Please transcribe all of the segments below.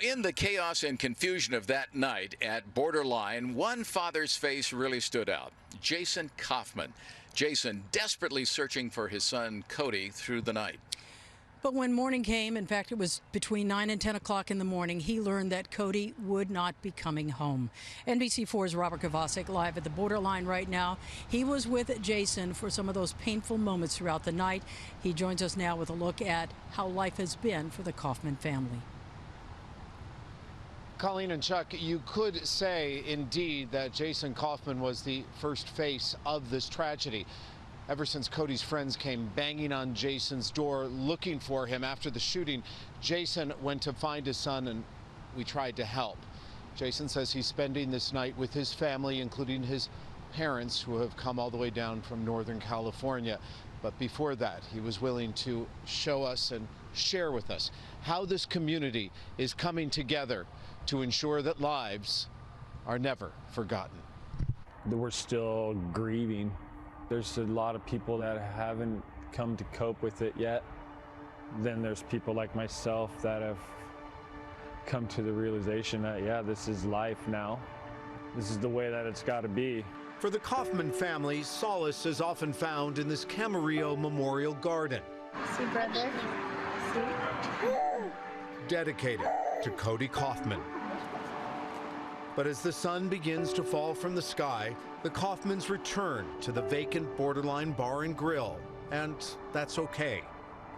in the chaos and confusion of that night at Borderline, one father's face really stood out. Jason Coffman. Jason desperately searching for his son Cody through the night. But when morning came, in fact, it was between 9 and 10 o'clock in the morning, he learned that Cody would not be coming home. NBC4's Robert Kovacic live at the Borderline right now. He was with Jason for some of those painful moments throughout the night. He joins us now with a look at how life has been for the Coffman family. Colleen and Chuck, you could say indeed that Jason Coffman was the first face of this tragedy. Ever since Cody's friends came banging on Jason's door looking for him after the shooting, Jason went to find his son and we tried to help. Jason says he's spending this night with his family, including his parents who have come all the way down from Northern California. But before that, he was willing to show us and share with us how this community is coming together to ensure that lives are never forgotten. We're still grieving. There's a lot of people that haven't come to cope with it yet. Then there's people like myself that have come to the realization that, yeah, this is life now. This is the way that it's got to be. For the Coffman family, solace is often found in this Camarillo Memorial Garden. See, brother? See? Dedicated to Cody Coffman. But as the sun begins to fall from the sky, the Coffmans return to the vacant Borderline Bar and Grill, and that's okay.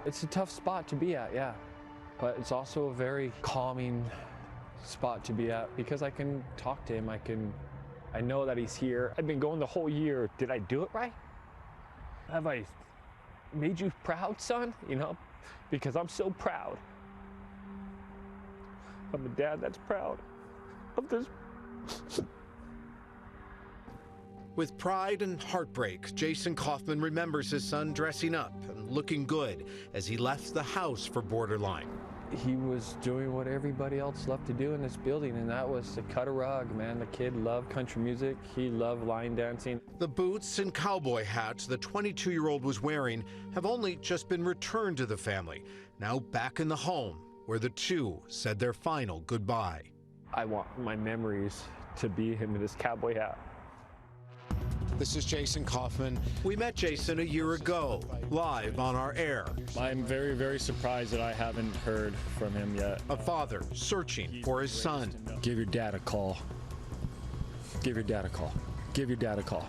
It's a tough spot to be at, yeah. But it's also a very calming spot to be at because I can talk to him. I know that he's here. I've been going the whole year. Did I do it right? Have I made you proud, son? You know, because I'm so proud. I'm a dad that's proud of this. With pride and heartbreak, Jason Coffman remembers his son dressing up and looking good as he left the house for Borderline. He was doing what everybody else loved to do in this building, and that was to cut a rug, man. The kid loved country music. He loved line dancing. The boots and cowboy hats the 22-year-old was wearing have only just been returned to the family, now back in the home where the two said their final goodbye. I want my memories to be him in his cowboy hat. This is Jason Coffman. We met Jason a year ago, live on our air. I'm very, very surprised that I haven't heard from him yet. A father searching for his son. Give your dad a call. Give your dad a call. Give your dad a call.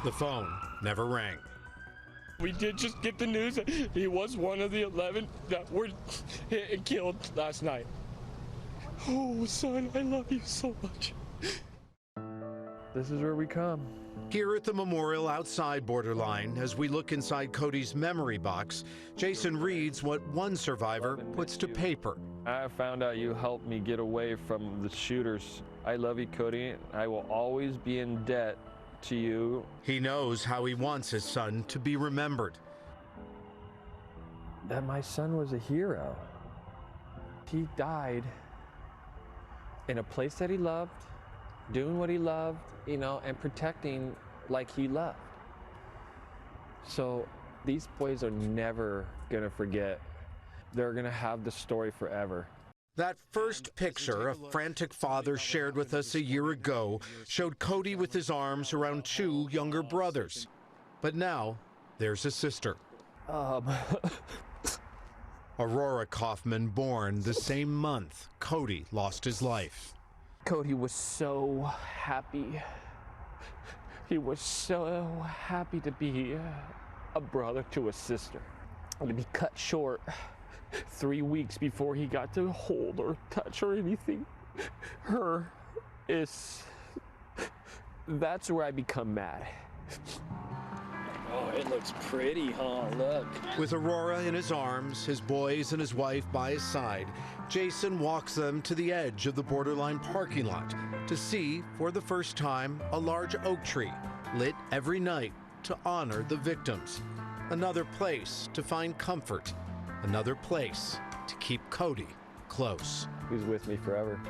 The phone never rang. We did just get the news that he was one of the 11 that were hit and killed last night. Oh, son, I love you so much. This is where we come. Here at the memorial outside Borderline, as we look inside Cody's memory box, Jason reads what one survivor puts to paper. I found out you helped me get away from the shooters. I love you, Cody. I will always be in debt to you. He knows how he wants his son to be remembered. That my son was a hero. He died in a place that he loved, doing what he loved, you know, and protecting like he loved. So these boys are never gonna forget. They're gonna have the story forever. That first picture a frantic father shared with us a year ago showed Cody with his arms around two younger brothers. But now there's a sister. Aurora Coffman, born the same month Cody lost his life. Cody was so happy. He was so happy to be a brother to a sister. And to be cut short 3 weeks before he got to hold or touch or anything, that's where I become mad. Oh, it looks pretty, huh? Look. With Aurora in his arms, his boys and his wife by his side, Jason walks them to the edge of the Borderline parking lot to see, for the first time, a large oak tree lit every night to honor the victims. Another place to find comfort. Another place to keep Cody close. He's with me forever.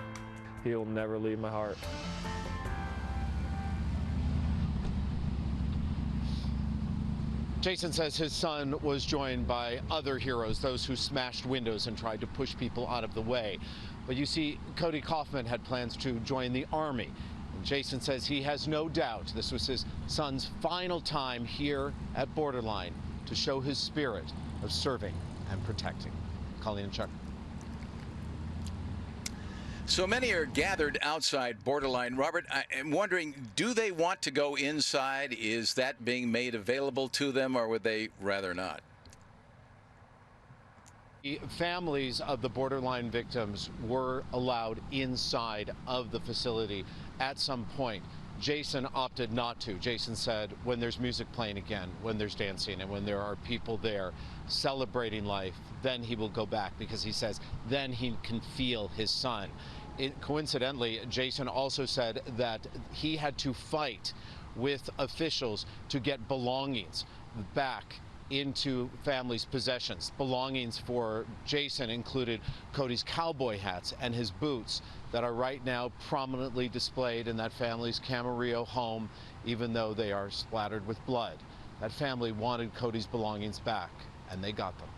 He'll never leave my heart. Jason says his son was joined by other heroes, those who smashed windows and tried to push people out of the way. But you see, Cody Coffman had plans to join the Army. And Jason says he has no doubt this was his son's final time here at Borderline to show his spirit of serving and protecting. Colleen and Chuck. So many are gathered outside Borderline. Robert, I am wondering, do they want to go inside? Is that being made available to them, or would they rather not? The families of the Borderline victims were allowed inside of the facility at some point. Jason opted not to. Jason said when there's music playing again, when there's dancing, and when there are people there celebrating life, then he will go back, because he says then he can feel his son. Coincidentally, Jason also said that he had to fight with officials to get belongings back into families' possessions. Belongings for Jason included Cody's cowboy hats and his boots that are right now prominently displayed in that family's Camarillo home, even though they are splattered with blood. That family wanted Cody's belongings back, and they got them.